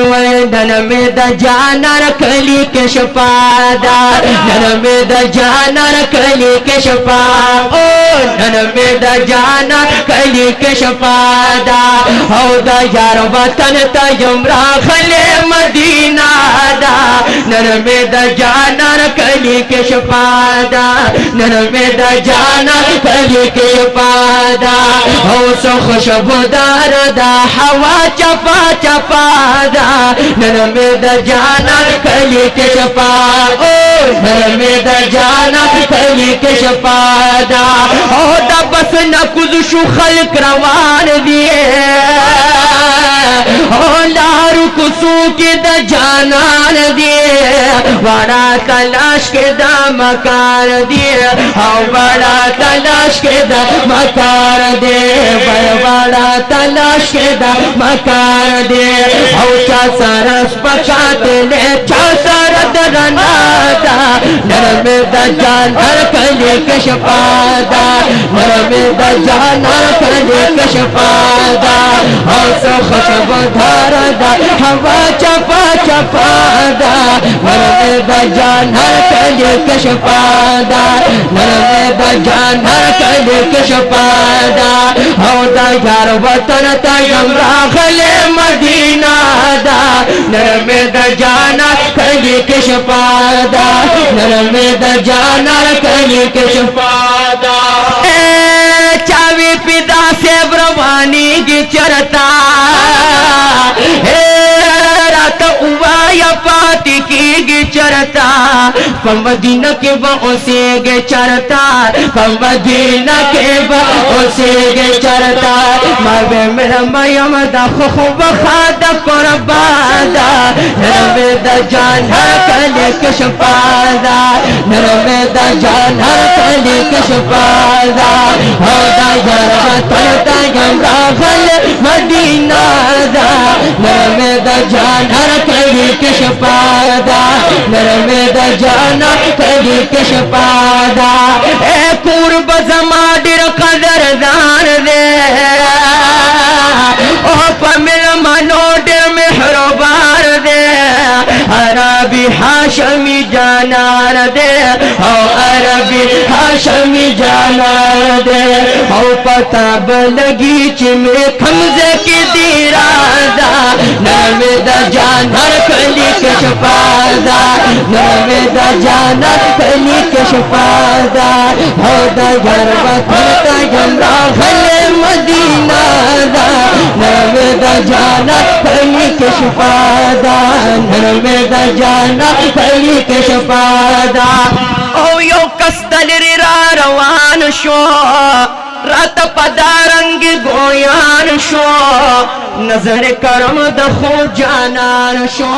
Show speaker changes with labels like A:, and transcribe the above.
A: وای نن می د جانان کلی کې شپادا نن می د جانان کلی کې شپا او نن می د جانان کلی کې شپادا او د یار وطن ته یم راغلی مدینه دا نن می د جانان کلی کې شپادا نن می د جانان کلی کې شپادا او سو خوشبودار دا هوا چپا چپا دا نن می د جانان کلی کې شپا او نن می د جانان کلی کې شپادا او دا بس نکوز شو خلق روان دی او لارو کوڅو کې د جانان دی وړا تلاش کې د مکان دی او وړا تلاش کې د مکان دی وړا تلاش کې د مکان دی او چا سره سپکات له چا سره درنا دا نرم د جان هر کلی کې شپادا نرم د جان هر کلی کې شپادا او څو خوشبو دار دا هوا چپا چپا دا نرم د جان هر کلی کې شپادا نرم د جان هر کلی کې شپادا او دا یار وطن ته یم راغلی مدینه دا نرم د جان کلی کې شپادا نرم د جان کلی کې شپادا چاوی پیدا سے روانی کی چرتا رات اوایا پاتی کی گی چرتا مدینہ کے بہوسے گے چرتا مدینہ کے بہوسے گے چرتا مابے میرا میم دا خوب خاد قربادا نرم دا جان ہر کلی کشپادا نرم دا جان ہر کلی کشپادا او دا یار وطن تا یم راغل مدینہ دا نرم دا جان ہر کلی کشپادا نرم دا جان کلی کشپادا اے قرب زما ډیر قدردان دے او پمل منو ډیر مهربان دے عربی ہاشمی جانان دے او عربی ہاشمی جانان دے او پتا بلگی چی میں کمزے کی دیرادا نرم دا جان ہر کلی کے شپادا نرم دا جان ہر کلی کے شپادا او دا یار وطن تا یم راغل مدینہ دا نرم دا جان کلی کے شپادا نرم دا جان کلی کے شپادا او یو کس دلری را روان شو رات پدارنگ گویان شو نظر کرم دخو جانان شو